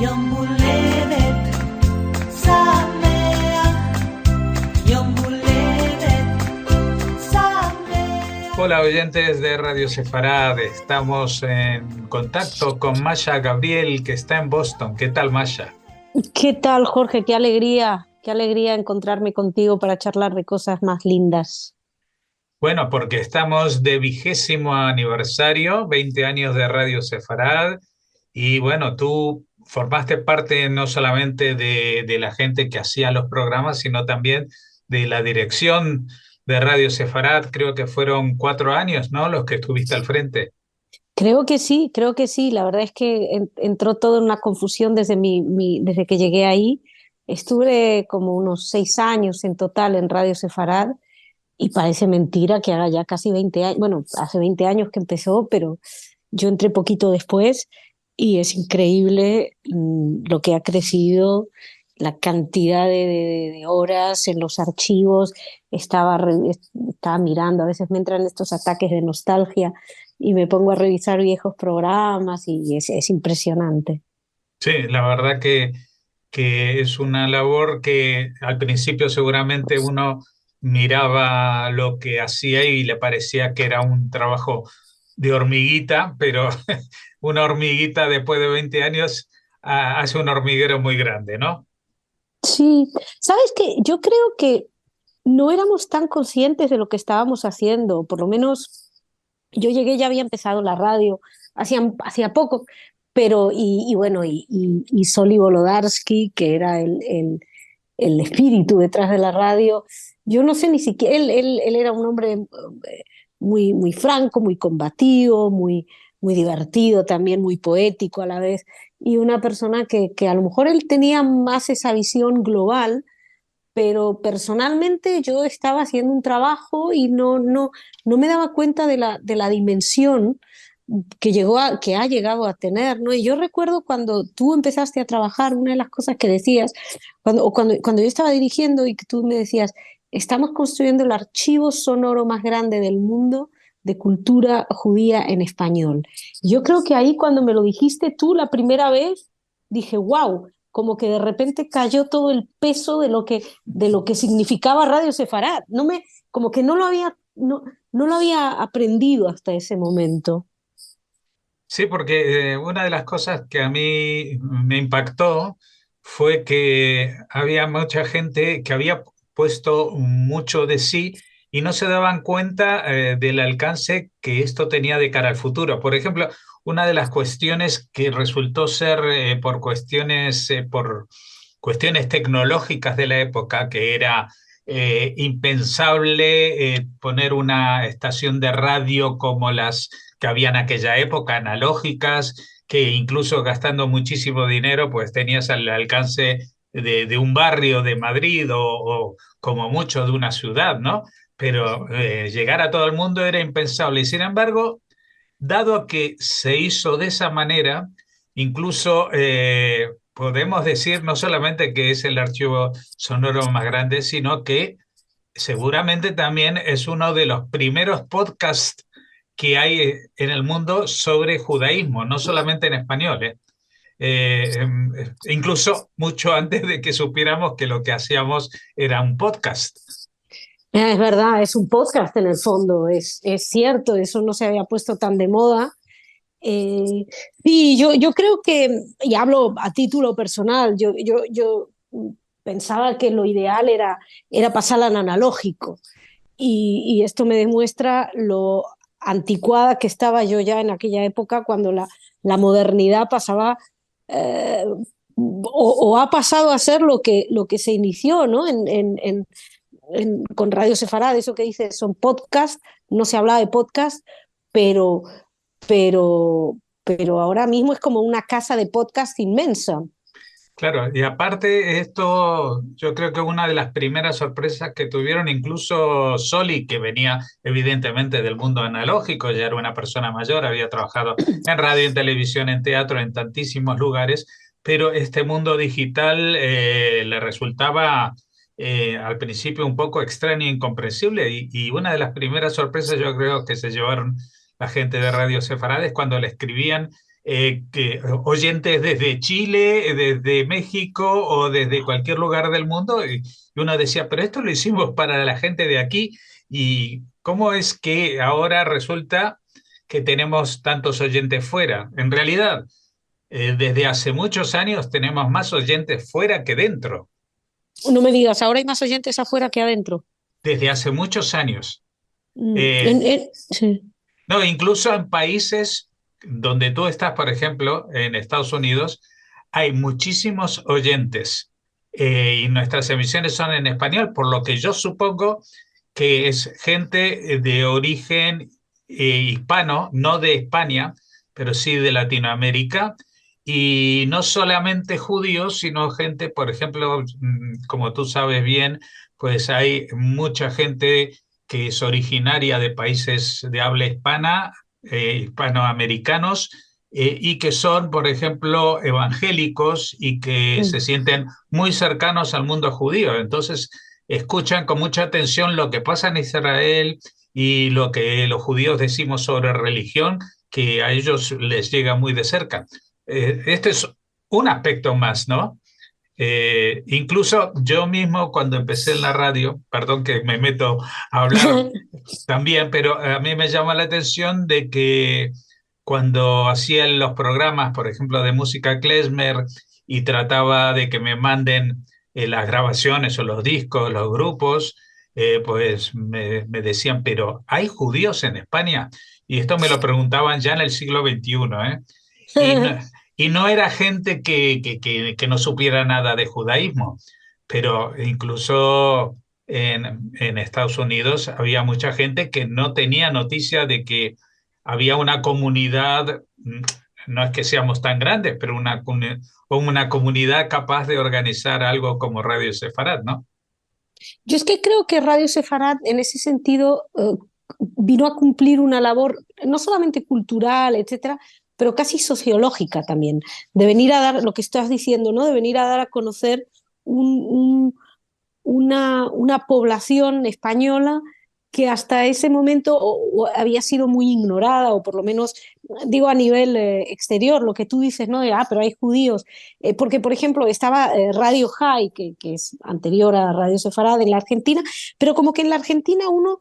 יום הולדת שמח, יום הולדת שמח. Hola oyentes de Radio Sefarad, estamos en contacto con Masha Gabriel, que está en Boston. ¿Qué tal, Masha? ¿Qué tal, Jorge? Qué alegría encontrarme contigo para charlar de cosas más lindas. Bueno, porque estamos de 20º aniversario, 20 años de Radio Sefarad, y bueno, tú formaste parte no solamente de la gente que hacía los programas, sino también de la dirección de Radio Sefarad. Creo que fueron 4 años, ¿no?, los que estuviste al frente. Creo que sí. La verdad es que entró todo en una confusión desde que llegué ahí. Estuve como unos 6 años en total en Radio Sefarad y parece mentira que haga ya casi 20 años. Bueno, hace 20 años que empezó, pero yo entré poquito después y es increíble lo que ha crecido, la cantidad de horas en los archivos. Estaba mirando, a veces me entran estos ataques de nostalgia y me pongo a revisar viejos programas y es impresionante. Sí, la verdad que es una labor que al principio seguramente uno miraba lo que hacía y le parecía que era un trabajo de hormiguita, pero una hormiguita después de 20 años hace un hormiguero muy grande, ¿no? Sí, sabes que yo creo que no éramos tan conscientes de lo que estábamos haciendo, por lo menos yo llegué, ya había empezado la radio, hacía poco, pero y Soli Volodarsky, que era el espíritu detrás de la radio, yo no sé ni siquiera, él era un hombre muy franco, muy combativo, muy divertido también, muy poético a la vez, y una persona que a lo mejor él tenía más esa visión global, pero personalmente yo estaba haciendo un trabajo y no me daba cuenta de la dimensión que ha llegado a tener, ¿no? Y yo recuerdo cuando tú empezaste a trabajar, una de las cosas que decías, cuando yo estaba dirigiendo y que tú me decías, estamos construyendo el archivo sonoro más grande del mundo de cultura judía en español. Yo creo que ahí cuando me lo dijiste tú la primera vez, dije, wow, como que de repente cayó todo el peso de lo que significaba Radio Sefarad. Como que no lo había aprendido hasta ese momento. Sí, porque una de las cosas que a mí me impactó fue que había mucha gente que había puesto mucho de sí y no se daban cuenta del alcance que esto tenía de cara al futuro. Por ejemplo, una de las cuestiones que resultó ser por cuestiones tecnológicas de la época, que era impensable poner una estación de radio como las que había en aquella época, analógicas, que incluso gastando muchísimo dinero, pues tenías al alcance de un barrio de Madrid o como mucho de una ciudad, ¿no? Pero llegar a todo el mundo era impensable. Y sin embargo, dado que se hizo de esa manera, incluso podemos decir no solamente que es el archivo sonoro más grande, sino que seguramente también es uno de los primeros podcasts que hay en el mundo sobre judaísmo, no solamente en español, ¿eh? Incluso mucho antes de que supiéramos que lo que hacíamos era un podcast. Es verdad, es un podcast en el fondo, es cierto, eso no se había puesto tan de moda. Sí, yo creo que, y hablo a título personal, yo pensaba que lo ideal era pasar al analógico y esto me demuestra lo anticuada que estaba yo ya en aquella época cuando la modernidad pasaba eh, o ha pasado a ser lo que se inició, ¿no? Con Radio Sefarad, eso que dices son podcasts, no se hablaba de podcast, pero, pero ahora mismo es como una casa de podcast inmensa. Claro, y aparte esto, yo creo que una de las primeras sorpresas que tuvieron incluso Soli, que venía evidentemente del mundo analógico, ya era una persona mayor, había trabajado en radio, en televisión, en teatro, en tantísimos lugares, pero este mundo digital le resultaba al principio un poco extraño e incomprensible, y una de las primeras sorpresas yo creo que se llevaron la gente de Radio Sefarad es cuando le escribían oyentes desde Chile, desde México o desde cualquier lugar del mundo. Y uno decía, pero esto lo hicimos para la gente de aquí. ¿Y cómo es que ahora resulta que tenemos tantos oyentes fuera? En realidad, desde hace muchos años tenemos más oyentes fuera que dentro. No me digas, ahora hay más oyentes afuera que adentro. Desde hace muchos años. Mm, Eh, sí. no, incluso en países donde tú estás, por ejemplo, en Estados Unidos, hay muchísimos oyentes y nuestras emisiones son en español, por lo que yo supongo que es gente de origen hispano, no de España, pero sí de Latinoamérica, y no solamente judíos, sino gente, por ejemplo, como tú sabes bien, pues hay mucha gente que es originaria de países de habla hispana, hispanoamericanos, y que son, por ejemplo, evangélicos y que Mm. se sienten muy cercanos al mundo judío. Entonces, escuchan con mucha atención lo que pasa en Israel y lo que los judíos decimos sobre religión, que a ellos les llega muy de cerca. Este es un aspecto más, ¿no? Incluso yo mismo cuando empecé en la radio, perdón que me meto a hablar también, pero a mí me llama la atención de que cuando hacían los programas, por ejemplo, de música klezmer y trataba de que me manden las grabaciones o los discos, los grupos, pues me decían, pero ¿hay judíos en España? Y esto me lo preguntaban ya en el siglo XXI, ¿eh? Y no, y no era gente que no supiera nada de judaísmo, pero incluso en Estados Unidos había mucha gente que no tenía noticia de que había una comunidad, no es que seamos tan grandes, pero una comunidad capaz de organizar algo como Radio Sefarad, ¿no? Yo es que creo que Radio Sefarad en ese sentido vino a cumplir una labor no solamente cultural, etcétera, pero casi sociológica también, de venir a dar lo que estás diciendo, ¿no? De venir a dar a conocer un, un, una población española que hasta ese momento o había sido muy ignorada, o por lo menos, digo, a nivel exterior, lo que tú dices, ¿no? De, pero hay judíos. Porque, por ejemplo, estaba Radio High, que es anterior a Radio Sefarad en la Argentina, pero como que en la Argentina uno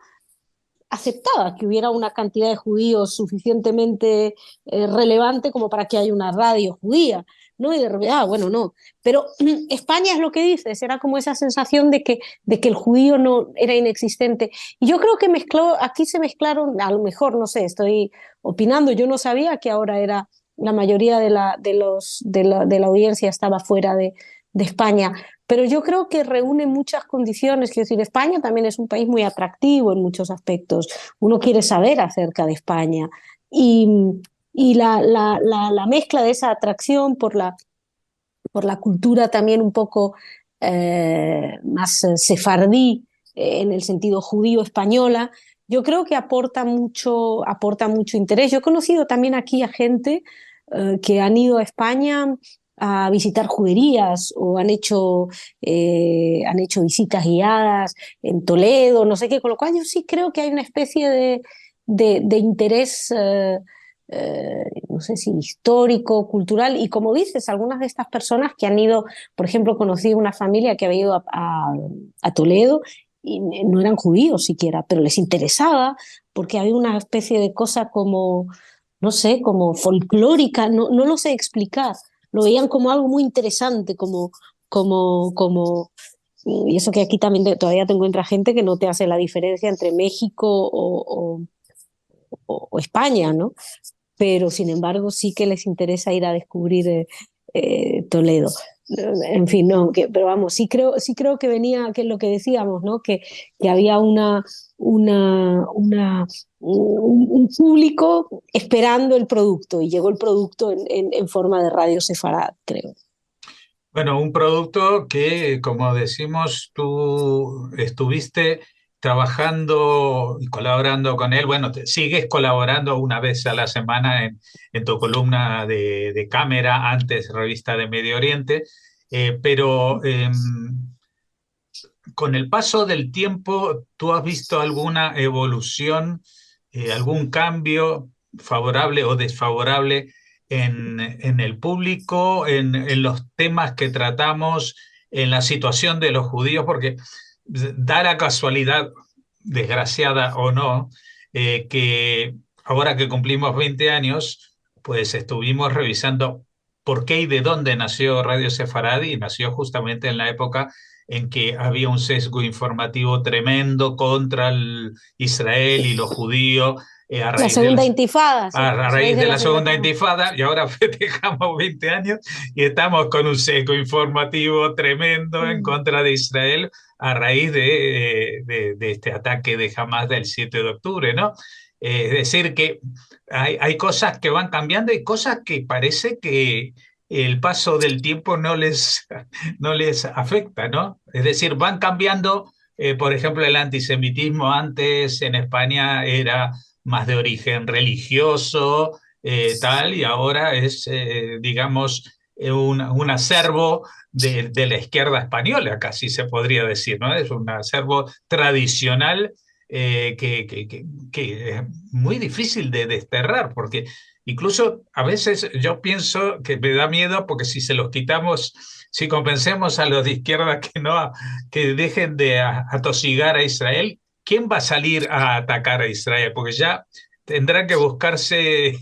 aceptaba que hubiera una cantidad de judíos suficientemente relevante como para que haya una radio judía, ¿no? Y de repente, bueno, no. Pero España es lo que dices, era como esa sensación de que el judío no era inexistente. Y yo creo que aquí se mezclaron, a lo mejor, no sé, estoy opinando, yo no sabía que ahora era la mayoría de la audiencia estaba fuera de España, pero yo creo que reúne muchas condiciones. Quiero decir, España también es un país muy atractivo en muchos aspectos. Uno quiere saber acerca de España. Y, y la mezcla de esa atracción por la cultura también un poco más sefardí, en el sentido judío española, yo creo que aporta mucho interés. Yo he conocido también aquí a gente que han ido a España a visitar juderías o han hecho visitas guiadas en Toledo, no sé qué, con lo cual yo sí creo que hay una especie de interés, no sé si histórico, cultural, y como dices, algunas de estas personas que han ido, por ejemplo, conocí una familia que había ido a Toledo y no eran judíos siquiera, pero les interesaba porque había una especie de cosa como, no sé, como folclórica, no lo sé explicar, lo veían como algo muy interesante, como, y eso que aquí también todavía te encuentras gente que no te hace la diferencia entre México o España, ¿no? Pero sin embargo sí que les interesa ir a descubrir Toledo. En fin, no, pero vamos, sí creo que venía, que es lo que decíamos, ¿no? Que había un público esperando el producto y llegó el producto en forma de Radio Sefarad, creo. Bueno, un producto que, como decimos, tú estuviste trabajando y colaborando con él. Bueno, sigues colaborando una vez a la semana en tu columna de Cámara, antes revista de Medio Oriente, pero con el paso del tiempo, ¿tú has visto alguna evolución, algún cambio favorable o desfavorable en el público, en los temas que tratamos, en la situación de los judíos, porque da la casualidad, desgraciada o no, que ahora que cumplimos 20 años, pues estuvimos revisando por qué y de dónde nació Radio Sefaradi, y nació justamente en la época en que había un sesgo informativo tremendo contra Israel y los judíos, a La raíz segunda intifada, a a raíz raíz de de la la segunda. segunda intifada, y ahora festejamos 20 años y estamos con un sesgo informativo tremendo en Mm. contra de Israel a raíz de este ataque de Hamas del 7 de octubre, ¿no? Es decir, que hay cosas que van cambiando y cosas que parece que el paso del tiempo no les afecta, ¿no? Es decir, van cambiando, por ejemplo, el antisemitismo antes en España era más de origen religioso, tal, y ahora es, digamos, un acervo de la izquierda española, casi se podría decir, ¿no? Es un acervo tradicional, que es muy difícil de desterrar, porque incluso a veces yo pienso que me da miedo, porque si se los quitamos, si convencemos a los de izquierda que dejen de atosigar a Israel, ¿quién va a salir a atacar a Israel? Porque ya tendrá que buscarse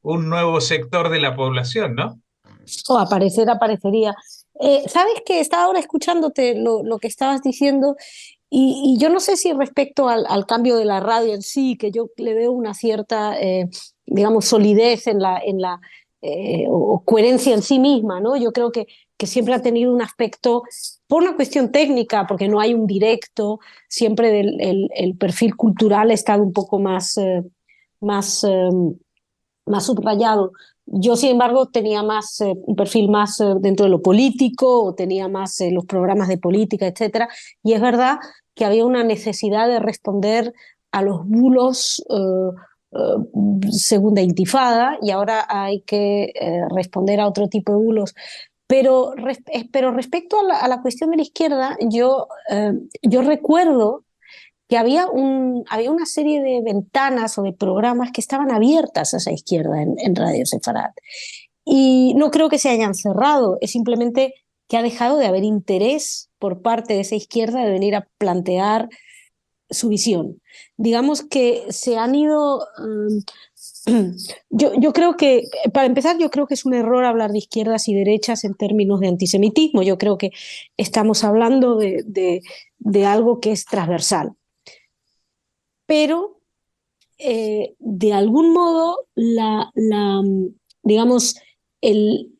un nuevo sector de la población, ¿no? O aparecería. ¿Sabes qué? Estaba ahora escuchándote lo que estabas diciendo y yo no sé si respecto al cambio de la radio en sí, que yo le veo una cierta, digamos, solidez o coherencia en sí misma, ¿no? Yo creo que siempre ha tenido un aspecto, por una cuestión técnica, porque no hay un directo, siempre el perfil cultural ha estado un poco más, más subrayado. Yo, sin embargo, tenía más un perfil más dentro de lo político, o tenía más los programas de política, etcétera. Y es verdad que había una necesidad de responder a los bulos segunda intifada, y ahora hay que responder a otro tipo de bulos. Pero respecto a la cuestión de la izquierda, yo recuerdo que había una serie de ventanas o de programas que estaban abiertas a esa izquierda en Radio Sefarad. Y no creo que se hayan cerrado, es simplemente que ha dejado de haber interés por parte de esa izquierda de venir a plantear su visión. Digamos que se han ido... yo creo que, para empezar, yo creo que es un error hablar de izquierdas y derechas en términos de antisemitismo. Yo creo que estamos hablando de algo que es transversal. Pero de algún modo digamos, el,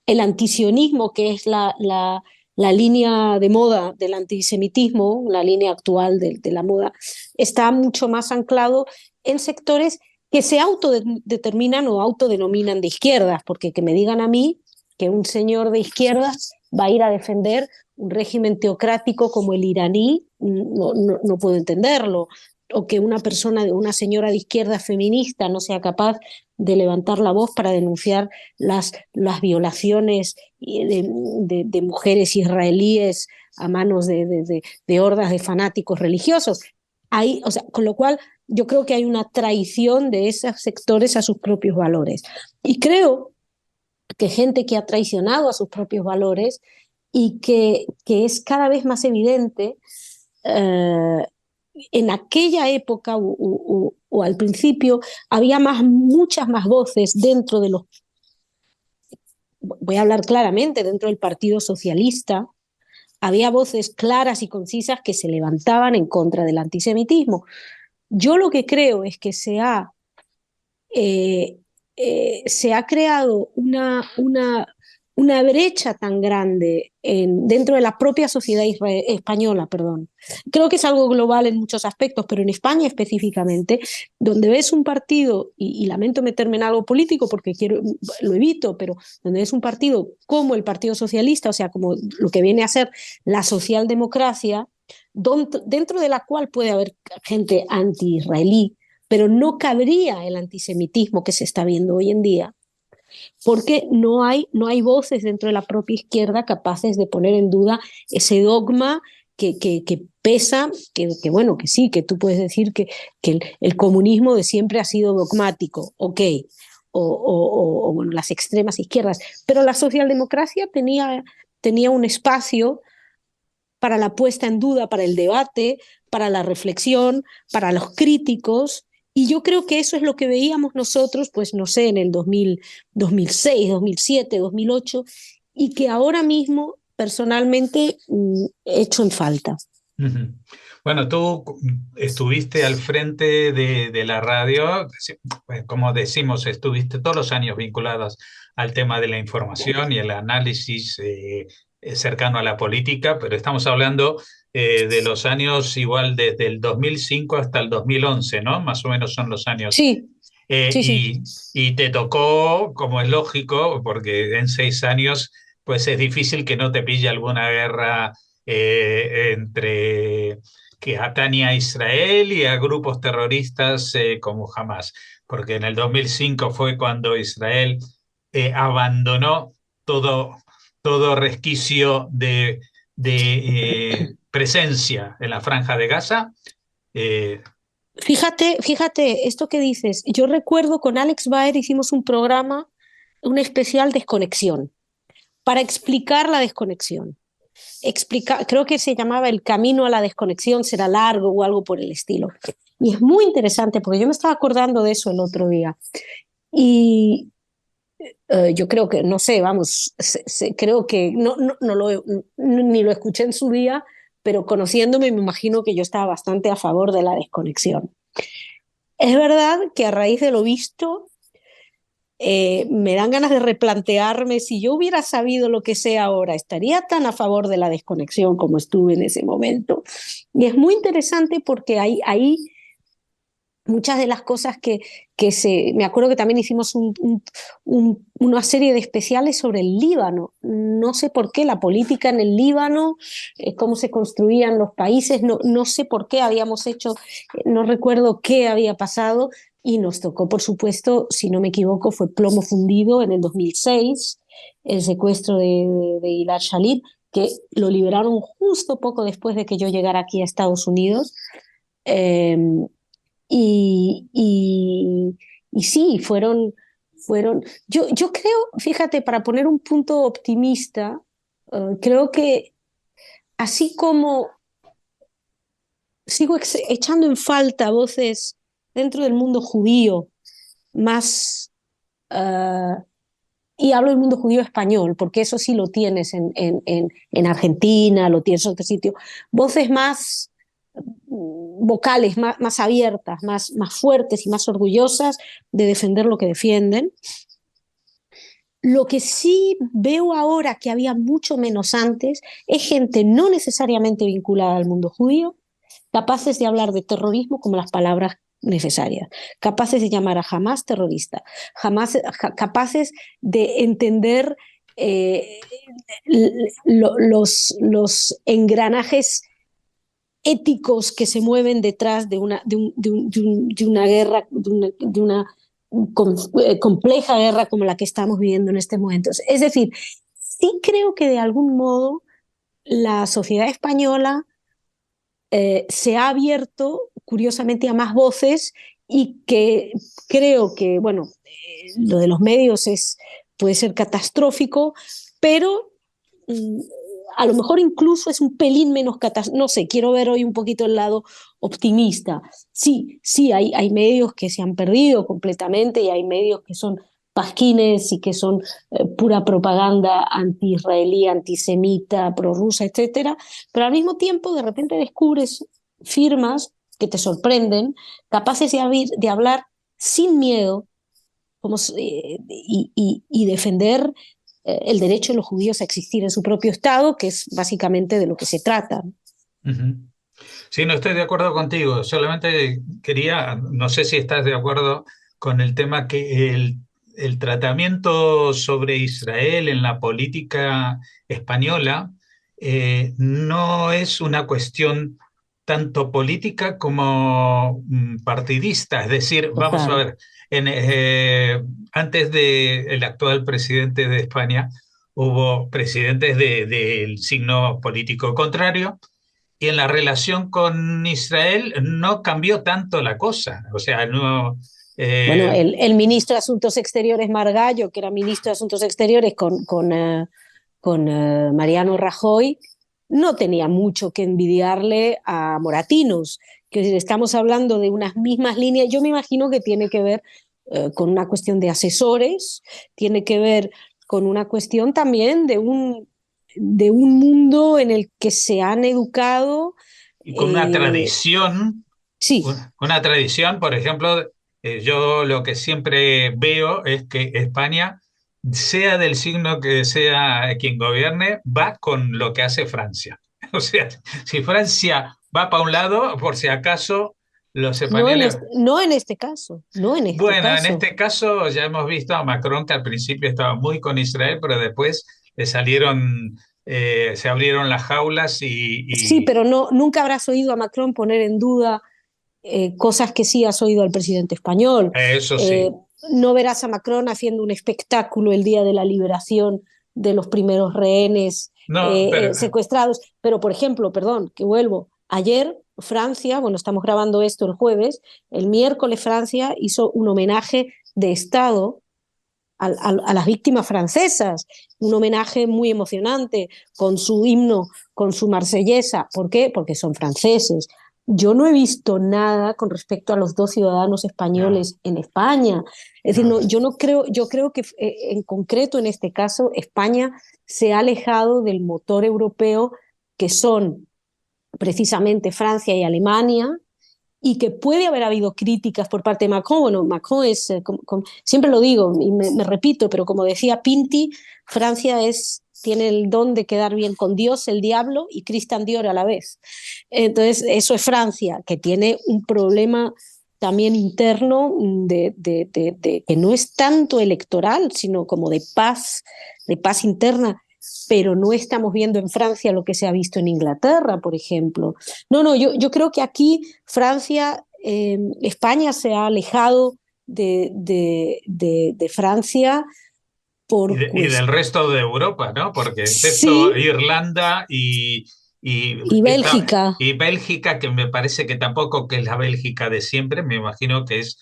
el antisionismo, que es la línea de moda del antisemitismo, la línea actual de la moda, está mucho más anclado en sectores que se autodeterminan o autodenominan de izquierdas, porque que me digan a mí que un señor de izquierdas va a ir a defender un régimen teocrático como el iraní, no puedo entenderlo, o que una señora de izquierda feminista no sea capaz de levantar la voz para denunciar las violaciones de mujeres israelíes a manos de hordas de fanáticos religiosos. Ahí, o sea, con lo cual yo creo que hay una traición de esos sectores a sus propios valores. Y creo que gente que ha traicionado a sus propios valores y que es cada vez más evidente, en aquella época o al principio había muchas más voces dentro de los, voy a hablar claramente, dentro del Partido Socialista, había voces claras y concisas que se levantaban en contra del antisemitismo. Yo lo que creo es que se ha creado una brecha tan grande dentro de la propia sociedad española, perdón. Creo que es algo global en muchos aspectos, pero en España específicamente, donde ves un partido, y lamento meterme en algo político porque lo evito, pero donde ves un partido como el Partido Socialista, o sea, como lo que viene a ser la socialdemocracia, dentro de la cual puede haber gente anti-israelí, pero no cabría el antisemitismo que se está viendo hoy en día, porque no hay voces dentro de la propia izquierda capaces de poner en duda ese dogma que pesa, bueno, que sí, que tú puedes decir que el comunismo de siempre ha sido dogmático, ok, bueno, las extremas izquierdas. Pero la socialdemocracia tenía un espacio para la puesta en duda, para el debate, para la reflexión, para los críticos. Y yo creo que eso es lo que veíamos nosotros, pues no sé, en el 2006, 2007, 2008, y que ahora mismo personalmente echo en falta. Ujú. Bueno, tú estuviste al frente de la radio, pues, como decimos, estuviste todos los años vinculados al tema de la información y el análisis cercano a la política, pero estamos hablando de los años igual desde el 2005 hasta el 2011, ¿no? Más o menos son los años. Sí, Eh, sí, sí. y, y te tocó, como es lógico, porque en 6 años, pues es difícil que no te pille alguna guerra entre que atañe a Israel y a grupos terroristas como Hamas, porque en el 2005 fue cuando Israel abandonó todo, todo resquicio de presencia en la Franja de Gaza. Eh, Fíjate esto que dices. Yo recuerdo con Alex Baer hicimos un programa, un especial desconexión, para explicar la desconexión. Creo que se llamaba El camino a la desconexión será largo o algo por el estilo. Y es muy interesante porque yo me estaba acordando de eso el otro día. Y yo creo que, no sé, vamos, creo que ni lo escuché en su día, pero conociéndome me imagino que yo estaba bastante a favor de la desconexión. Es verdad que a raíz de lo visto, me dan ganas de replantearme si yo hubiera sabido lo que sé ahora, ¿estaría tan a favor de la desconexión como estuve en ese momento? Y es muy interesante porque ahí muchas de las cosas me acuerdo que también hicimos una serie de especiales sobre el Líbano. No sé por qué la política en el Líbano, cómo se construían los países, no sé por qué habíamos hecho, no recuerdo qué había pasado, y nos tocó, por supuesto, si no me equivoco, fue plomo fundido en el 2006, el secuestro de Gilad Shalit, que lo liberaron justo poco después de que yo llegara aquí a Estados Unidos. Eh, y, y, y sí, yo creo, fíjate, para poner un punto optimista, creo que así como sigo echando en falta voces dentro del mundo judío, más, uh, y hablo del mundo judío español, porque eso sí lo tienes en Argentina, lo tienes en otro sitio, voces más vocales, más abiertas, más fuertes y más orgullosas de defender lo que defienden. Lo que sí veo ahora que había mucho menos antes es gente no necesariamente vinculada al mundo judío, capaces de hablar de terrorismo como las palabras necesarias, capaces de llamar a Hamas terrorista, capaces de entender los engranajes éticos que se mueven detrás de una guerra, de una compleja guerra como la que estamos viviendo en este momento. Es decir, sí creo que de algún modo la sociedad española se ha abierto curiosamente a más voces, y que creo que, bueno, lo de los medios puede ser catastrófico, pero a lo mejor incluso es un pelín menos catastrófico. No sé, quiero ver hoy un poquito el lado optimista. Sí, hay medios que se han perdido completamente y hay medios que son pasquines y que son pura propaganda anti-israelí, antisemita, prorrusa, etcétera, pero al mismo tiempo de repente descubres firmas que te sorprenden, capaces de hablar sin miedo y defender el derecho de los judíos a existir en su propio Estado, que es básicamente de lo que se trata. uh-huh. Sí, no estoy de acuerdo contigo, solamente quería, no sé si estás de acuerdo con el tema que el tratamiento sobre Israel en la política española no es una cuestión tanto política como partidista. Es decir, vamos a Total. ver, antes del actual presidente de España hubo presidentes del signo político contrario, y en la relación con Israel no cambió tanto la cosa. O sea, no, Bueno, Eh, el ministro de Asuntos Exteriores Margallo, que era ministro de Asuntos Exteriores con Mariano Rajoy, no tenía mucho que envidiarle a Moratinos. Que si estamos hablando de unas mismas líneas, yo me imagino que tiene que ver con una cuestión de asesores, tiene que ver con una cuestión también de un mundo en el que se han educado. y con una eh, tradición. sí, Una tradición, por ejemplo, yo lo que siempre veo es que España, sea del signo que sea quien gobierne, va con lo que hace Francia. O sea, si Francia va para un lado, por si acaso los españoles... no en este caso, no en este Bueno, en caso. este caso ya hemos visto a Macron que al principio estaba muy con Israel, pero después le salieron, se abrieron las jaulas Sí, y pero no, nunca habrás oído a Macron poner en duda cosas que sí has oído al presidente español. eso Eh, sí. no verás a Macron haciendo un espectáculo el día de la liberación de los primeros rehenes No, pero secuestrados. Pero, por ejemplo, perdón, que vuelvo, ayer Francia, bueno, estamos grabando esto el jueves, el miércoles Francia hizo un homenaje de Estado a las víctimas francesas, un homenaje muy emocionante con su himno, con su marsellesa. ¿Por qué? Porque son franceses. Yo no he visto nada con respecto a los dos ciudadanos no, españoles en España. Es decir, no. no, yo creo que en concreto en este caso España se ha alejado del motor europeo que son precisamente Francia y Alemania, y que puede haber habido críticas por parte de Macron. Bueno, Macron es, siempre lo digo y me repito, pero como decía Pinti, Francia tiene el don de quedar bien con Dios, el diablo y Christian Dior a la vez. Entonces, eso es Francia, que tiene un problema también interno que no es tanto electoral, sino como de paz interna, pero no estamos viendo en Francia lo que se ha visto en Inglaterra, por ejemplo. No, no, yo creo que aquí Francia, España se ha alejado de Francia por Y del cuestión. resto de Europa, ¿no? Porque excepto Sí, Irlanda y Bélgica. y Bélgica, que me parece que tampoco que es la Bélgica de siempre, me imagino que es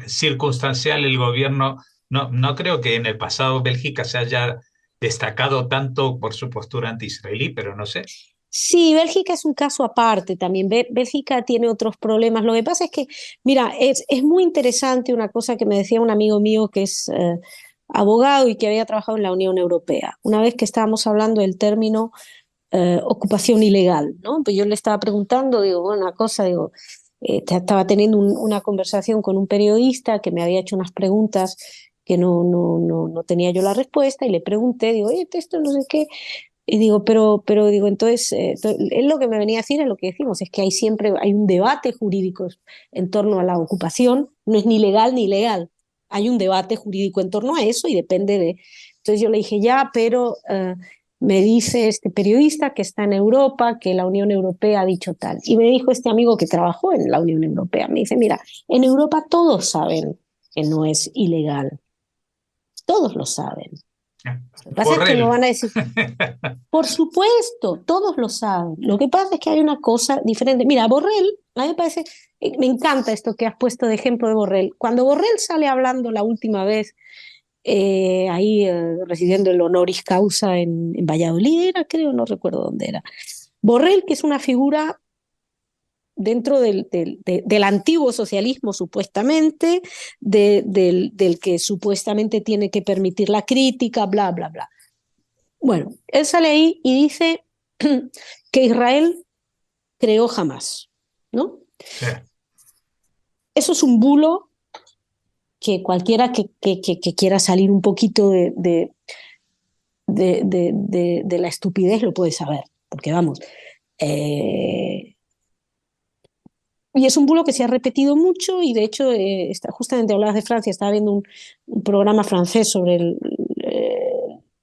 circunstancial el gobierno. No, no creo que en el pasado Bélgica se haya destacado tanto por su postura anti-israelí, pero no sé. Sí, Bélgica es un caso aparte también. Bélgica tiene otros problemas. Lo que pasa es que, mira, es muy interesante una cosa que me decía un amigo mío que es abogado y que había trabajado en la Unión Europea. Una vez que estábamos hablando del término ocupación ilegal, ¿no? Pues yo le estaba preguntando, digo, bueno, una cosa, digo, estaba teniendo una conversación con un periodista que me había hecho unas preguntas que no tenía yo la respuesta y le pregunté, digo, oye, esto no sé qué. Y digo, pero digo, entonces, él lo que me venía a decir es lo que decimos, es que hay siempre hay un debate jurídico en torno a la ocupación, no es ni legal ni ilegal, hay un debate jurídico en torno a eso y depende de... Entonces yo le dije, ya, pero me dice este periodista que está en Europa, que la Unión Europea ha dicho tal. Y me dijo este amigo que trabajó en la Unión Europea, me dice, mira, en Europa todos saben que no es ilegal, todos lo saben. Lo que pasa es que no Borrell. van a decir, por supuesto, todos lo saben. Lo que pasa es que hay una cosa diferente. Mira, Borrell, a mí me parece, me encanta esto que has puesto de ejemplo de Borrell. Cuando Borrell sale hablando la última vez, ahí recibiendo el honoris causa en Valladolid, era, creo, no recuerdo dónde era. Borrell, que es una figura dentro del antiguo socialismo, supuestamente, del que supuestamente tiene que permitir la crítica, bla, bla, bla. Bueno, él sale ahí y dice que Israel creó jamás, ¿no? Sí. Eso es un bulo que cualquiera que quiera salir un poquito de la estupidez lo puede saber, porque vamos, y es un bulo que se ha repetido mucho y de hecho, justamente hablabas de Francia, estaba viendo un programa francés sobre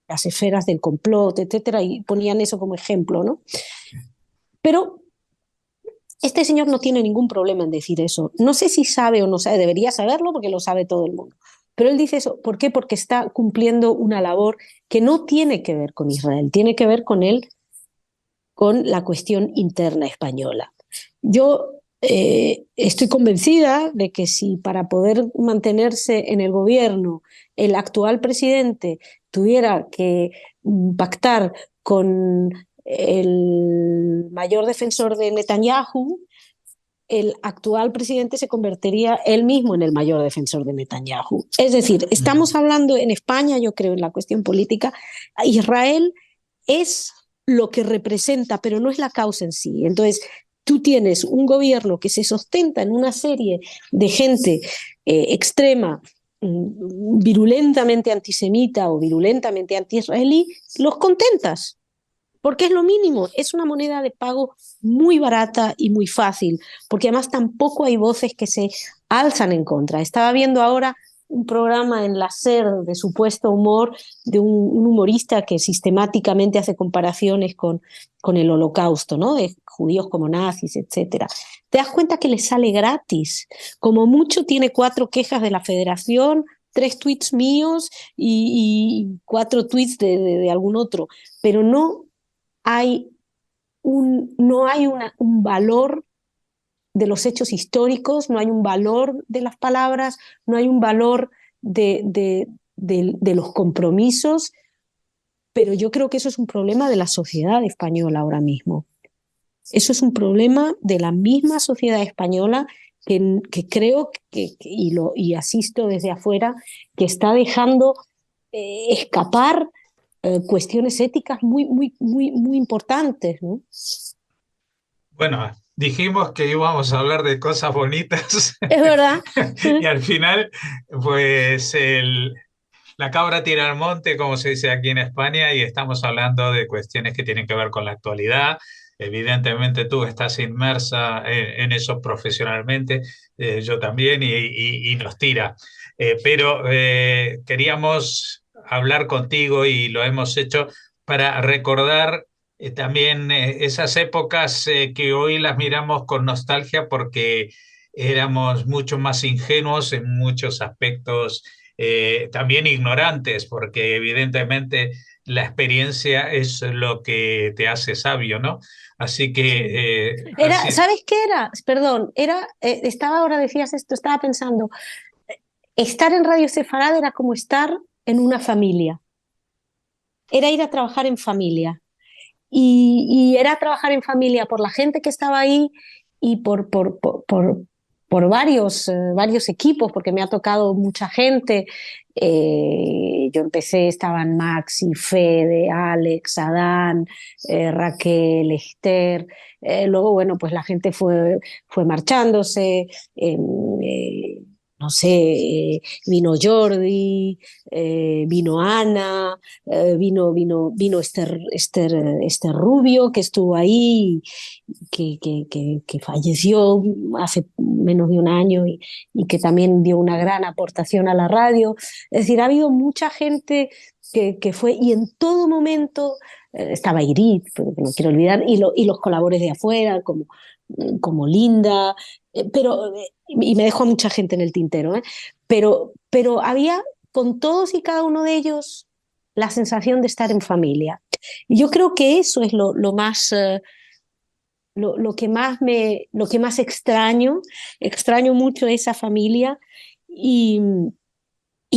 las esferas del complot, etcétera, y ponían eso como ejemplo, ¿no? Pero este señor no tiene ningún problema en decir eso. No sé si sabe o no sabe, debería saberlo porque lo sabe todo el mundo. Pero él dice eso, ¿por qué? Porque está cumpliendo una labor que no tiene que ver con Israel, tiene que ver con él, con la cuestión interna española. Yo Estoy convencida de que si para poder mantenerse en el gobierno el actual presidente tuviera que pactar con el mayor defensor de Netanyahu, el actual presidente se convertiría él mismo en el mayor defensor de Netanyahu. Es decir, estamos hablando en España, yo creo, en la cuestión política, Israel es lo que representa, pero no es la causa en sí. Entonces, tú tienes un gobierno que se sustenta en una serie de gente extrema, virulentamente antisemita o virulentamente anti-israelí, los contentas, porque es lo mínimo, es una moneda de pago muy barata y muy fácil, porque además tampoco hay voces que se alzan en contra. Estaba viendo ahora un programa en la SER de supuesto humor de un humorista que sistemáticamente hace comparaciones con el Holocausto, ¿no? De judíos como nazis, etcétera. Te das cuenta que le sale gratis. Como mucho tiene 4 quejas de la Federación, 3 tweets míos y 4 tweets de algún otro, pero no hay no hay un valor de los hechos históricos, no hay un valor de las palabras, no hay un valor de los compromisos, pero yo creo que eso es un problema de la sociedad española ahora mismo. Eso es un problema de la misma sociedad española que creo y asisto desde afuera, que está dejando escapar cuestiones éticas muy importantes, ¿no? Bueno, dijimos que íbamos a hablar de cosas bonitas Es verdad. y al final, pues la cabra tira al monte, como se dice aquí en España, y estamos hablando de cuestiones que tienen que ver con la actualidad. Evidentemente tú estás inmersa en eso profesionalmente, yo también, y nos tira. Pero queríamos hablar contigo y lo hemos hecho para recordar también esas épocas que hoy las miramos con nostalgia porque éramos mucho más ingenuos en muchos aspectos, también ignorantes, porque evidentemente la experiencia es lo que te hace sabio, ¿no? Así que ¿Sabes qué era? Perdón, estaba ahora decías esto, estaba pensando, estar en Radio Sefarad era como estar en una familia, era ir a trabajar en familia. Y era trabajar en familia por la gente que estaba ahí y por varios equipos, porque me ha tocado mucha gente. Yo empecé, estaban Maxi, Fede, Alex, Adán, Raquel, Esther. Luego, bueno, pues la gente fue marchándose. No sé, vino Jordi, vino Ana, vino Esther Rubio, que estuvo ahí, que falleció hace menos de un año y que también dio una gran aportación a la radio. Es decir, ha habido mucha gente que fue, y en todo momento estaba Irit, no quiero olvidar, y los colaboradores de afuera, como Linda, y me dejó a mucha gente en el tintero, pero había con todos y cada uno de ellos la sensación de estar en familia. Y yo creo que eso es lo más, lo que más extraño mucho esa familia y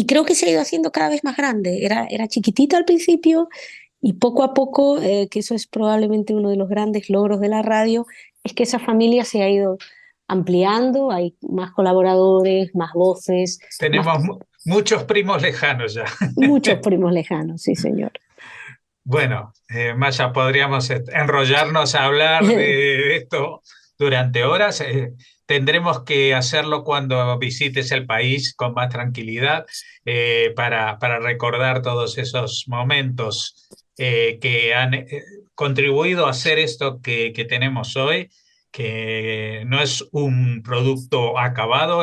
creo que se ha ido haciendo cada vez más grande. Era chiquitita al principio y poco a poco, que eso es probablemente uno de los grandes logros de la radio, es que esa familia se ha ido ampliando, hay más colaboradores, más voces, tenemos muchos primos lejanos ya. muchos primos lejanos, sí señor. Bueno, Maya, podríamos enrollarnos a hablar de esto durante horas. Tendremos que hacerlo cuando visites el país con más tranquilidad, para recordar todos esos momentos que han contribuido a hacer esto que tenemos hoy, que no es un producto acabado,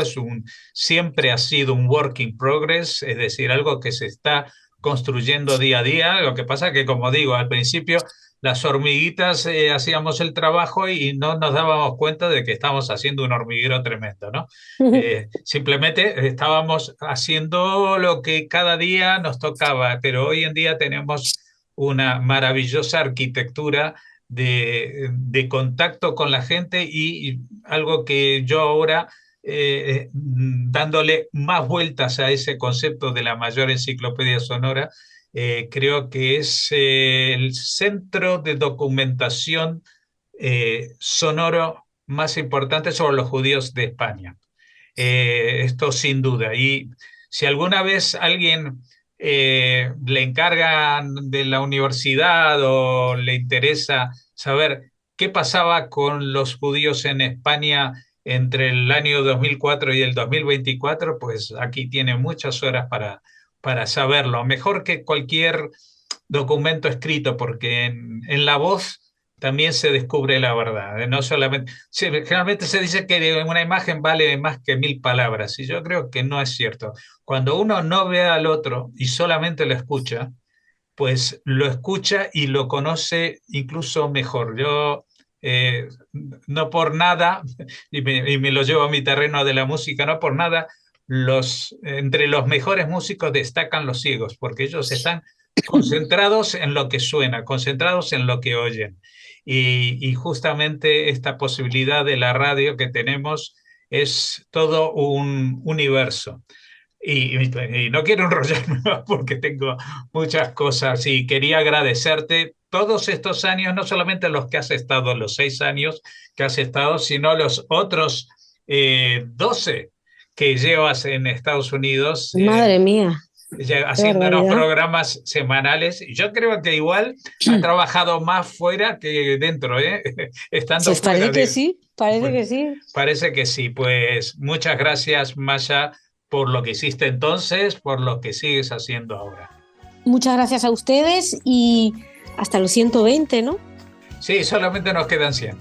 siempre ha sido un work in progress, es decir, algo que se está construyendo día a día. Lo que pasa que, como digo, al principio las hormiguitas hacíamos el trabajo y no nos dábamos cuenta de que estábamos haciendo un hormiguero tremendo, ¿no? Simplemente estábamos haciendo lo que cada día nos tocaba, pero hoy en día tenemos una maravillosa arquitectura de contacto con la gente y algo que yo ahora, dándole más vueltas a ese concepto de la mayor enciclopedia sonora, creo que es el centro de documentación sonoro más importante sobre los judíos de España. Esto sin duda. Y si alguna vez alguien le encargan de la universidad o le interesa saber qué pasaba con los judíos en España entre el año 2004 y el 2024, pues aquí tiene muchas horas para saberlo. Mejor que cualquier documento escrito, porque en la voz también se descubre la verdad. No solamente, sí, generalmente se dice que una imagen vale más que 1000 palabras, y yo creo que no es cierto. Cuando uno no ve al otro y solamente lo escucha, pues lo escucha y lo conoce incluso mejor. Yo no por nada, y me lo llevo a mi terreno de la música, no por nada, entre los mejores músicos destacan los ciegos, porque ellos están concentrados en lo que suena, concentrados en lo que oyen. Y justamente esta posibilidad de la radio que tenemos es todo un universo. Y no quiero enrollarme más porque tengo muchas cosas y quería agradecerte todos estos años, no solamente los que has estado, los 6 años que has estado, sino los otros 12 que llevas en Estados Unidos. Madre mía, Ya qué haciendo unos barbaridad. programas semanales. Y yo creo que igual ha trabajado más fuera que dentro, ¿eh? Estando Pues fuera. parece que sí, parece que sí. Parece que sí. Pues muchas gracias, Masha, por lo que hiciste entonces, por lo que sigues haciendo ahora. Muchas gracias a ustedes y hasta los 120, ¿no? Sí, solamente nos quedan 100.